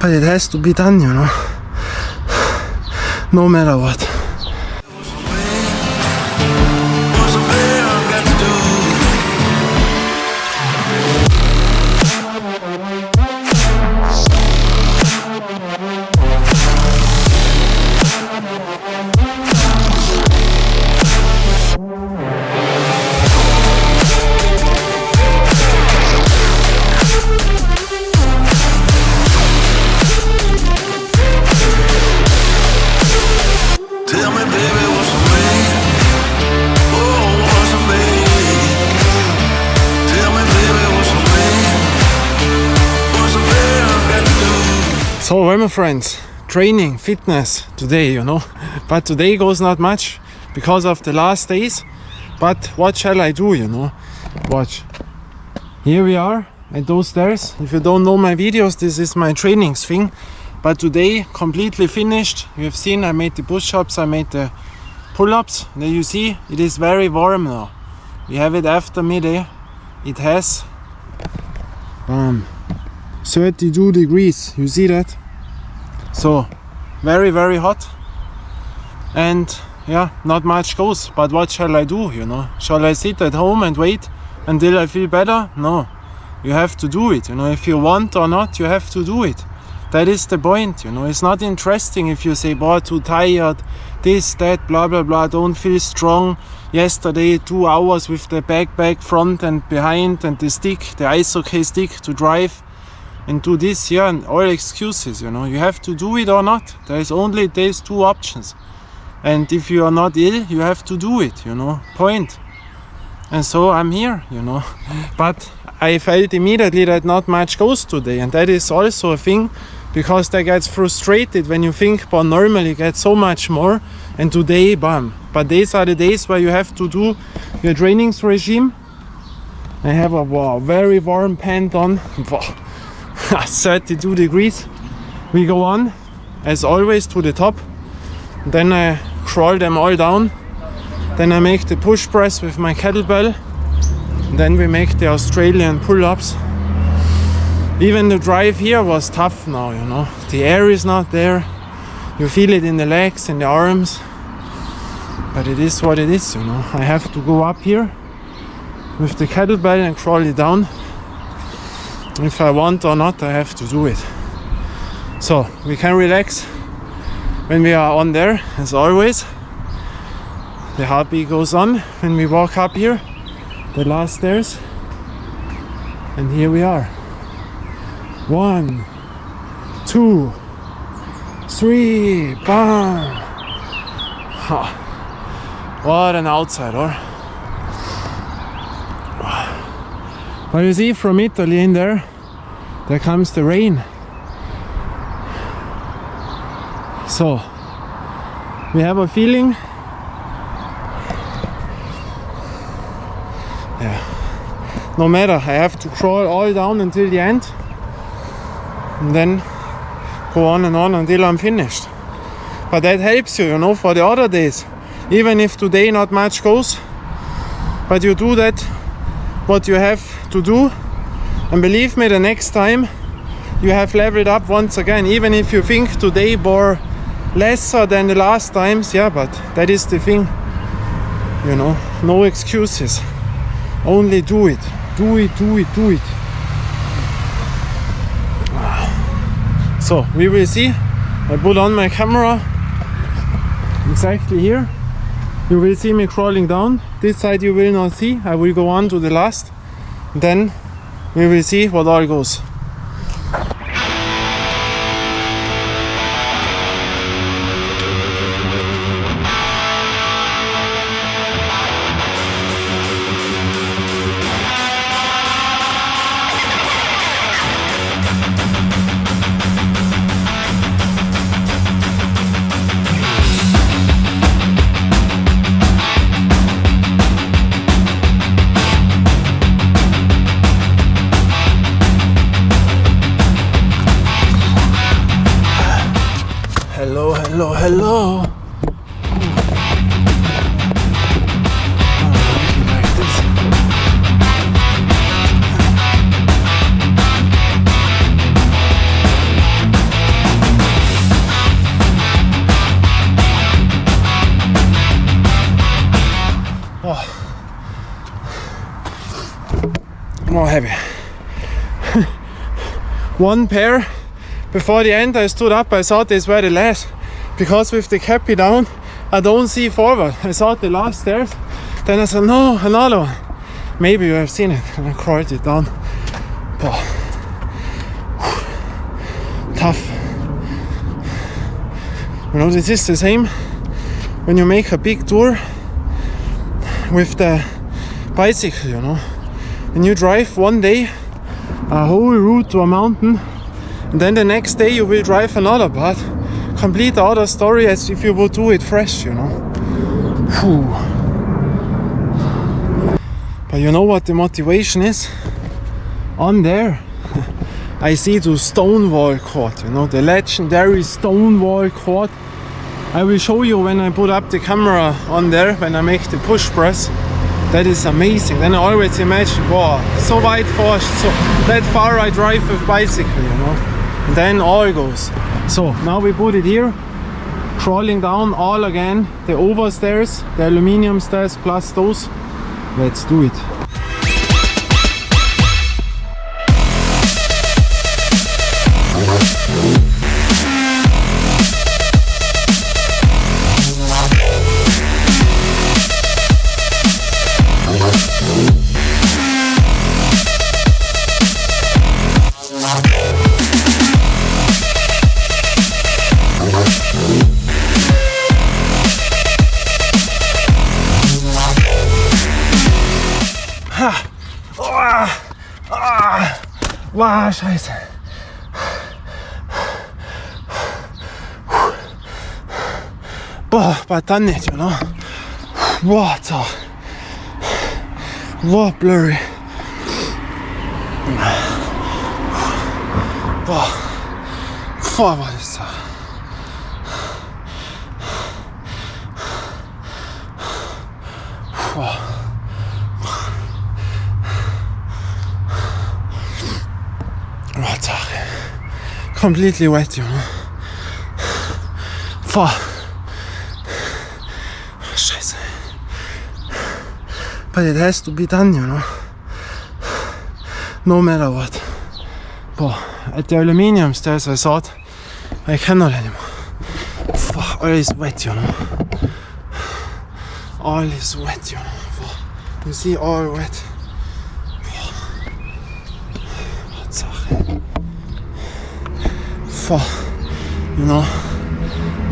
but it has to be done, you know, no matter what. So well, my friends, training, fitness today, you know, but today goes not much because of the last days. But what shall I do, you know? Watch. Here we are at those stairs. If you don't know my videos, this is my training thing. But today, completely finished. You have seen I made the push-ups, I made the pull-ups. There you see, it is very warm now. We have it after midday. It has 32 degrees, you see that? So very, very hot, and yeah, not much goes. But what shall I do, you know? Shall I sit at home and wait until I feel better? No, you have to do it, you know. If you want or not, you have to do it. That is the point, you know. It's not interesting if you say, boy, too tired, this, that, blah, blah, blah, don't feel strong. Yesterday 2 hours with the backpack front and behind and the stick, the ice hockey stick to drive and do this, yeah, and all excuses, you know. You have to do it or not. There's only these two options. And if you are not ill, you have to do it, you know, point. And so I'm here, you know. But I felt immediately that not much goes today, and that is also a thing, because that gets frustrated when you think, but normally you get so much more, and today, bam. But these are the days where you have to do your trainings regime. I have a very warm pant on. 32 degrees. We go on as always to the top, then I crawl them all down, then I make the push press with my kettlebell, then we make the Australian pull-ups. Even the drive here was tough now, you know. The air is not there, you feel it in the legs and the arms, but it is what it is, you know. I have to go up here with the kettlebell and crawl it down. If I want or not, I have to do it. So we can relax when we are on there, as always. The heartbeat goes on when we walk up here, the last stairs. And here we are. 1, 2, 3, bam! Ha. What an outside, or? But you see, from Italy in there comes the rain. So we have a feeling, yeah, no matter, I have to crawl all down until the end and then go on and on until I'm finished. But that helps you, you know, for the other days. Even if today not much goes, but you do that what you have to do, and believe me, the next time you have leveled up once again. Even if you think today bore lesser than the last times, yeah, but that is the thing, you know. No excuses, only do it, do it, do it, do it. So we will see. I put on my camera exactly here. You will see me crawling down. This side you will not see. I will go on to the last. Then we will see what all goes. Hello, hello. one pair. Before the end I stood up, I thought these were the last, because with the cappy down I don't see forward. I thought the last stairs, then I said no, another one. Maybe you have seen it, and I crawled it down. But tough. You know, this is the same when you make a big tour with the bicycle, you know. When you drive one day a whole route to a mountain, and then the next day you will drive another part, complete other story as if you would do it fresh, you know. Whew. But you know what the motivation is? On there I see the Stonewall Quad, you know, the legendary Stonewall Quad. I will show you when I put up the camera on there, when I make the push press. That is amazing. Then I always imagine, wow, so wide force, so that far I drive with bicycle, you know. And then all goes. So now we put it here, crawling down all again, the overstairs, the aluminium stairs plus those. Let's do it. Wow, scheiße. Boah, but dann nicht, you know. What? What blurry. Boah. Boah, was ist das? Boah. Completely wet, you know. Fuck. Scheiße. But it has to be done, you know. No matter what. But at the aluminium stairs I thought I cannot anymore. Fuck, all is wet, you know. All is wet, you know. Fuck. You see, all wet. You know,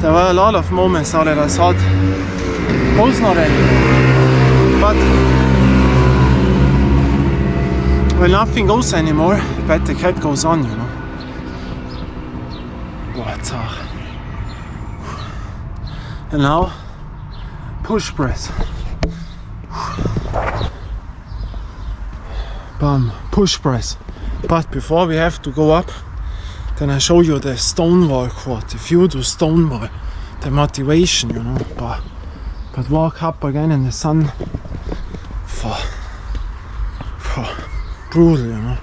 there were a lot of moments now that I thought goes not anymore, but when nothing goes anymore, but the cat goes on, you know. What? And now push press. Bam, push press. But before we have to go up, then I show you the Stonewall Quad. If you do Stonewall, the motivation, you know. But walk up again in the sun, for brutal, you know.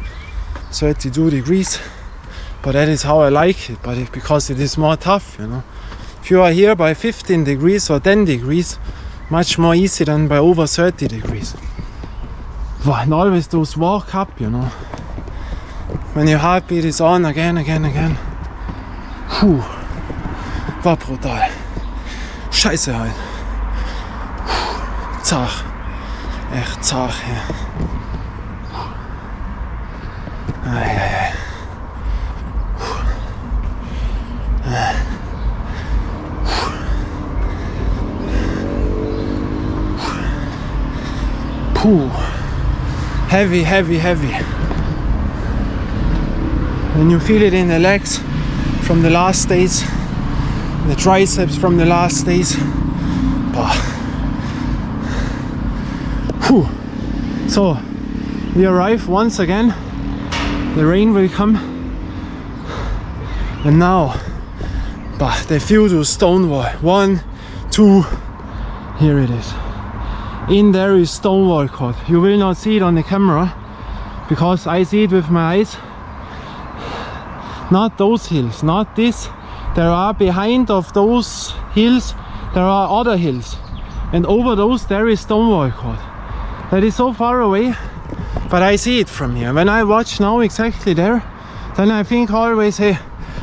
32 degrees, but that is how I like it. But because it is more tough, you know. If you are here by 15 degrees or 10 degrees, much more easy than by over 30 degrees. And always those walk up, you know. When your heartbeat is on again. Puh. War brutal. Scheiße halt. Zart. Echt zart, ja. Ei. Puh. Heavy. When you feel it in the legs from the last days, the triceps from the last days. Whew. So we arrive once again, the rain will come, and now the view to Stonewall. 1, 2, here it is. In there is Stonewall Quad. You will not see it on the camera because I see it with my eyes. Not those hills, not this. There are behind of those hills, there are other hills. And over those there is Stonewall Quad. That is so far away, but I see it from here. When I watch now exactly there, then I think always, hey,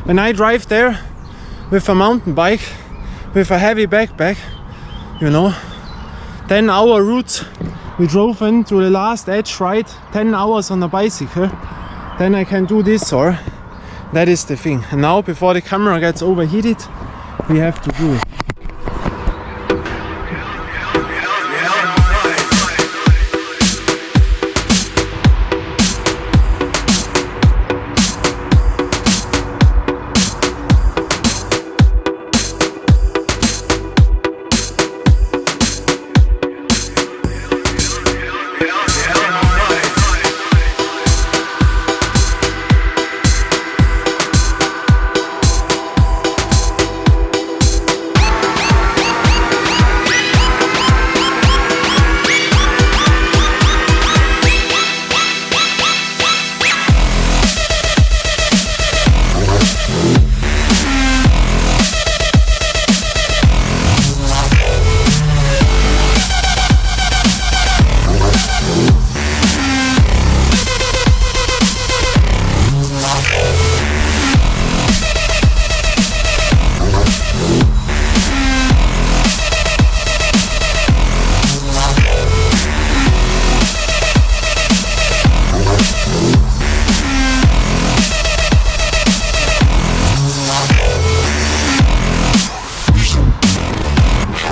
when I drive there with a mountain bike, with a heavy backpack, you know, 10 hour routes, we drove into the last edge ride, 10 hours on a bicycle, then I can do this, or that is the thing. And now, before the camera gets overheated, we have to do it.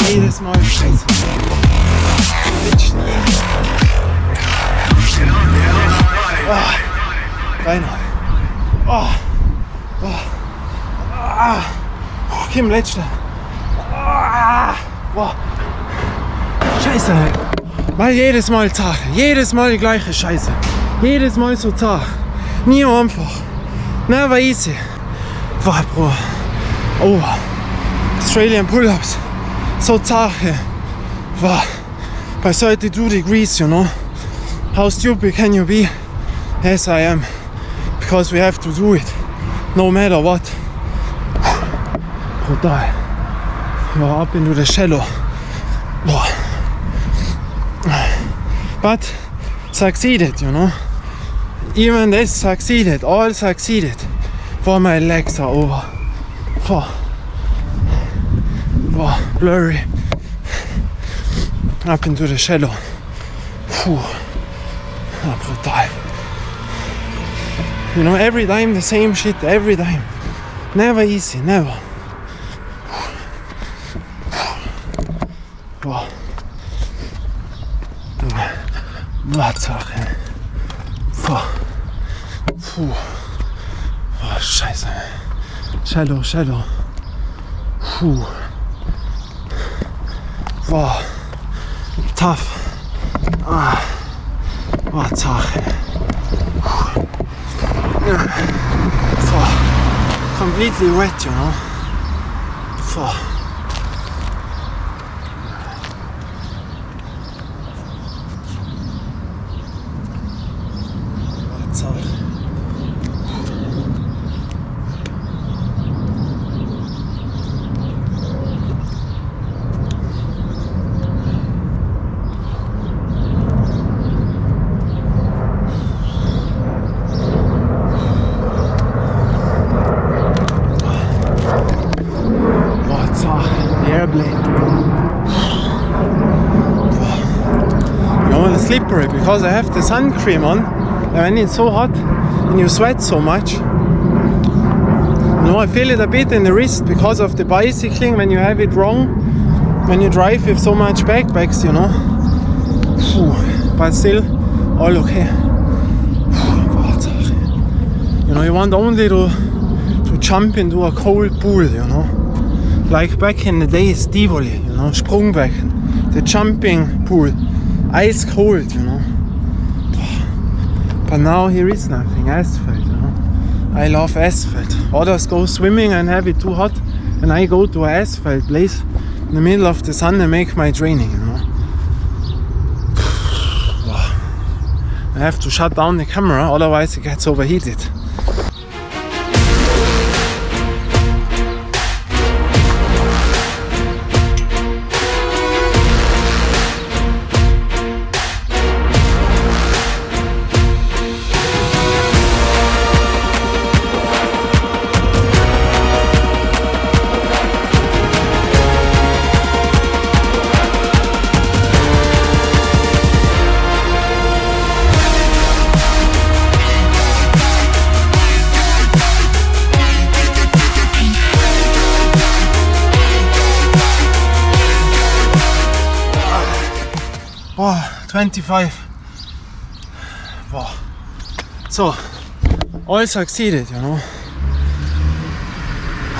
Jedes Mal scheiße. Reiner. Kim, letzte. Scheiße. Weil jedes Mal zart. Jedes Mal die gleiche Scheiße. Jedes Mal so zart. Nie einfach. Never easy. Boah, Bro. Oh. Australian pull-ups. So zart. Wow. By 32 degrees, you know. How stupid can you be? Yes, I am. Because we have to do it. No matter what. Brutal. Wow, up into the shallow. Wow. But succeeded, you know. Even this succeeded. All succeeded. For my legs are over. Wow, blurry. Up into the shallow. Brutal. You know, every time the same shit, every time. Never easy, never. Wow. Tatsache. Puh. Oh, Scheiße. Shallow. Puh. Wow. Tough. Tatsache. Completely wet, you know. Slippery because I have the sun cream on, and when it's so hot and you sweat so much, you know, I feel it a bit in the wrist because of the bicycling when you have it wrong, when you drive with so much backpacks, you know. But still, all okay. You know, you want only to jump into a cold pool, you know, like back in the days, Tivoli, you know, Sprungbecken, the jumping pool. Ice cold, you know. But now here is nothing, asphalt, you know. I love asphalt. Others go swimming and have it too hot, and I go to an asphalt place in the middle of the sun and make my training, you know. I have to shut down the camera, otherwise it gets overheated. 25. Wow. So, all succeeded, you know.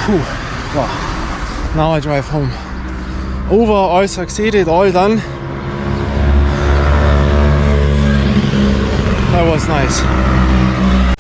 Whew. Wow. Now I drive home. Over, all succeeded, all done. That was nice.